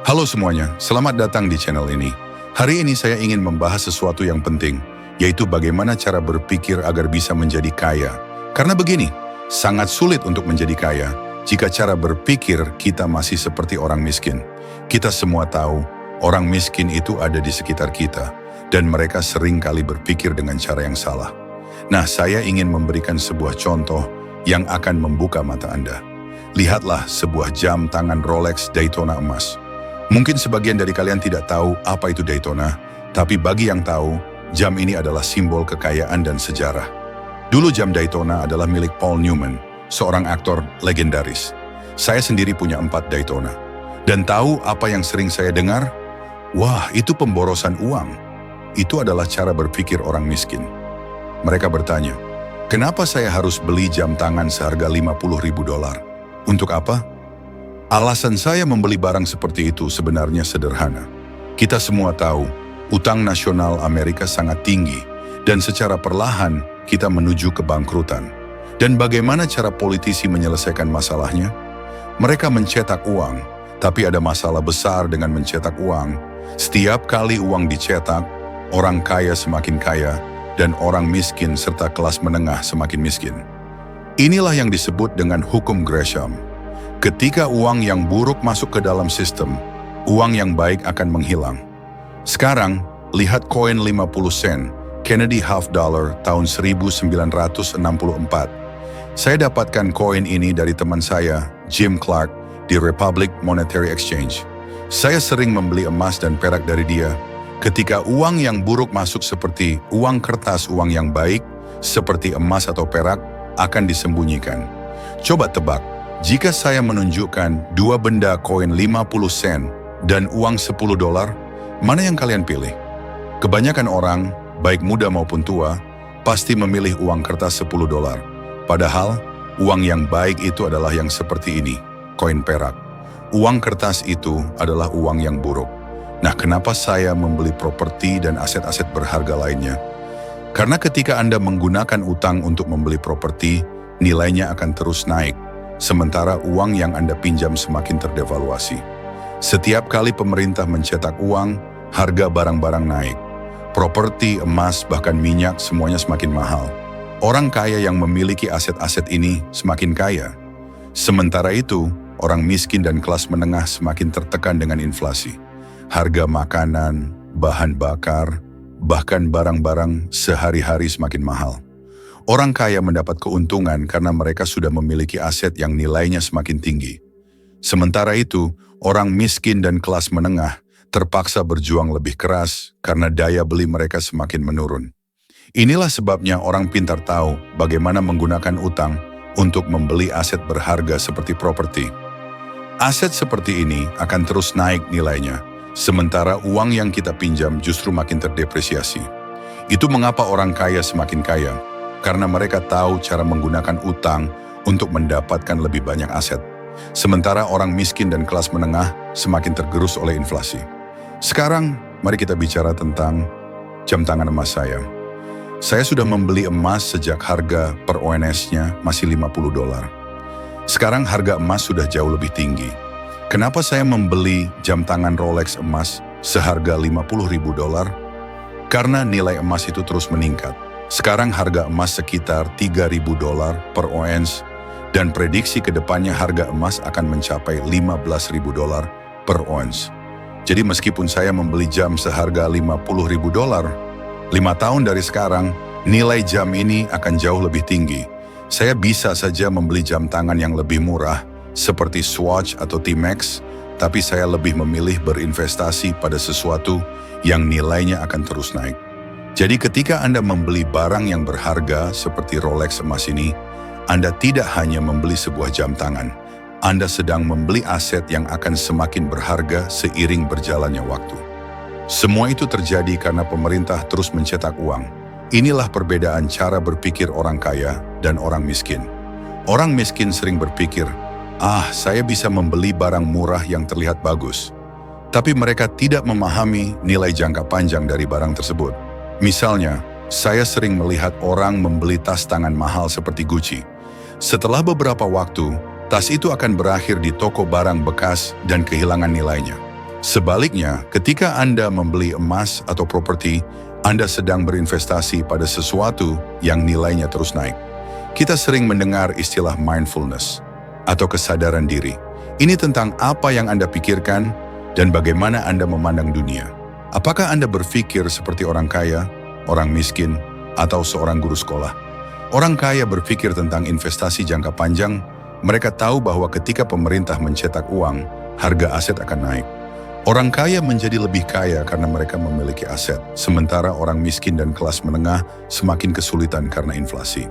Halo semuanya, selamat datang di channel ini. Hari ini saya ingin membahas sesuatu yang penting, yaitu bagaimana cara berpikir agar bisa menjadi kaya. Karena begini, sangat sulit untuk menjadi kaya jika cara berpikir kita masih seperti orang miskin. Kita semua tahu, orang miskin itu ada di sekitar kita, dan mereka sering kali berpikir dengan cara yang salah. Nah, saya ingin memberikan sebuah contoh yang akan membuka mata Anda. Lihatlah sebuah jam tangan Rolex Daytona emas. Mungkin sebagian dari kalian tidak tahu apa itu Daytona, tapi bagi yang tahu, jam ini adalah simbol kekayaan dan sejarah. Dulu jam Daytona adalah milik Paul Newman, seorang aktor legendaris. Saya sendiri punya 4 Daytona. Dan tahu apa yang sering saya dengar? Wah, itu pemborosan uang. Itu adalah cara berpikir orang miskin. Mereka bertanya, kenapa saya harus beli jam tangan seharga $50.000? Untuk apa? Alasan saya membeli barang seperti itu sebenarnya sederhana. Kita semua tahu, utang nasional Amerika sangat tinggi, dan secara perlahan kita menuju kebangkrutan. Dan bagaimana cara politisi menyelesaikan masalahnya? Mereka mencetak uang, tapi ada masalah besar dengan mencetak uang. Setiap kali uang dicetak, orang kaya semakin kaya, dan orang miskin serta kelas menengah semakin miskin. Inilah yang disebut dengan hukum Gresham. Ketika uang yang buruk masuk ke dalam sistem, uang yang baik akan menghilang. Sekarang, lihat koin 50 sen, Kennedy Half Dollar tahun 1964. Saya dapatkan koin ini dari teman saya, Jim Clark, di Republic Monetary Exchange. Saya sering membeli emas dan perak dari dia. Ketika uang yang buruk masuk seperti uang kertas, uang yang baik, seperti emas atau perak, akan disembunyikan. Coba tebak. Jika saya menunjukkan 2 benda koin 50 sen dan uang $10, mana yang kalian pilih? Kebanyakan orang, baik muda maupun tua, pasti memilih uang kertas $10. Padahal, uang yang baik itu adalah yang seperti ini, koin perak. Uang kertas itu adalah uang yang buruk. Nah, kenapa saya membeli properti dan aset-aset berharga lainnya? Karena ketika Anda menggunakan utang untuk membeli properti, nilainya akan terus naik. Sementara uang yang Anda pinjam semakin terdevaluasi. Setiap kali pemerintah mencetak uang, harga barang-barang naik. Properti, emas, bahkan minyak semuanya semakin mahal. Orang kaya yang memiliki aset-aset ini semakin kaya. Sementara itu, orang miskin dan kelas menengah semakin tertekan dengan inflasi. Harga makanan, bahan bakar, bahkan barang-barang sehari-hari semakin mahal. Orang kaya mendapat keuntungan karena mereka sudah memiliki aset yang nilainya semakin tinggi. Sementara itu, orang miskin dan kelas menengah terpaksa berjuang lebih keras karena daya beli mereka semakin menurun. Inilah sebabnya orang pintar tahu bagaimana menggunakan utang untuk membeli aset berharga seperti properti. Aset seperti ini akan terus naik nilainya, sementara uang yang kita pinjam justru makin terdepresiasi. Itu mengapa orang kaya semakin kaya. Karena mereka tahu cara menggunakan utang untuk mendapatkan lebih banyak aset. Sementara orang miskin dan kelas menengah semakin tergerus oleh inflasi. Sekarang, mari kita bicara tentang jam tangan emas saya. Saya sudah membeli emas sejak harga per ONS-nya masih $50. Sekarang harga emas sudah jauh lebih tinggi. Kenapa saya membeli jam tangan Rolex emas seharga $50.000? Karena nilai emas itu terus meningkat. Sekarang harga emas sekitar $3.000 per ons, dan prediksi ke depannya harga emas akan mencapai $15.000 per ons. Jadi meskipun saya membeli jam seharga $50.000, 5 tahun dari sekarang, nilai jam ini akan jauh lebih tinggi. Saya bisa saja membeli jam tangan yang lebih murah, seperti Swatch atau Timex, tapi saya lebih memilih berinvestasi pada sesuatu yang nilainya akan terus naik. Jadi ketika Anda membeli barang yang berharga seperti Rolex emas ini, Anda tidak hanya membeli sebuah jam tangan, Anda sedang membeli aset yang akan semakin berharga seiring berjalannya waktu. Semua itu terjadi karena pemerintah terus mencetak uang. Inilah perbedaan cara berpikir orang kaya dan orang miskin. Orang miskin sering berpikir, saya bisa membeli barang murah yang terlihat bagus. Tapi mereka tidak memahami nilai jangka panjang dari barang tersebut. Misalnya, saya sering melihat orang membeli tas tangan mahal seperti Gucci. Setelah beberapa waktu, tas itu akan berakhir di toko barang bekas dan kehilangan nilainya. Sebaliknya, ketika Anda membeli emas atau properti, Anda sedang berinvestasi pada sesuatu yang nilainya terus naik. Kita sering mendengar istilah mindfulness atau kesadaran diri. Ini tentang apa yang Anda pikirkan dan bagaimana Anda memandang dunia. Apakah Anda berpikir seperti orang kaya, orang miskin, atau seorang guru sekolah? Orang kaya berpikir tentang investasi jangka panjang. Mereka tahu bahwa ketika pemerintah mencetak uang, harga aset akan naik. Orang kaya menjadi lebih kaya karena mereka memiliki aset, sementara orang miskin dan kelas menengah semakin kesulitan karena inflasi.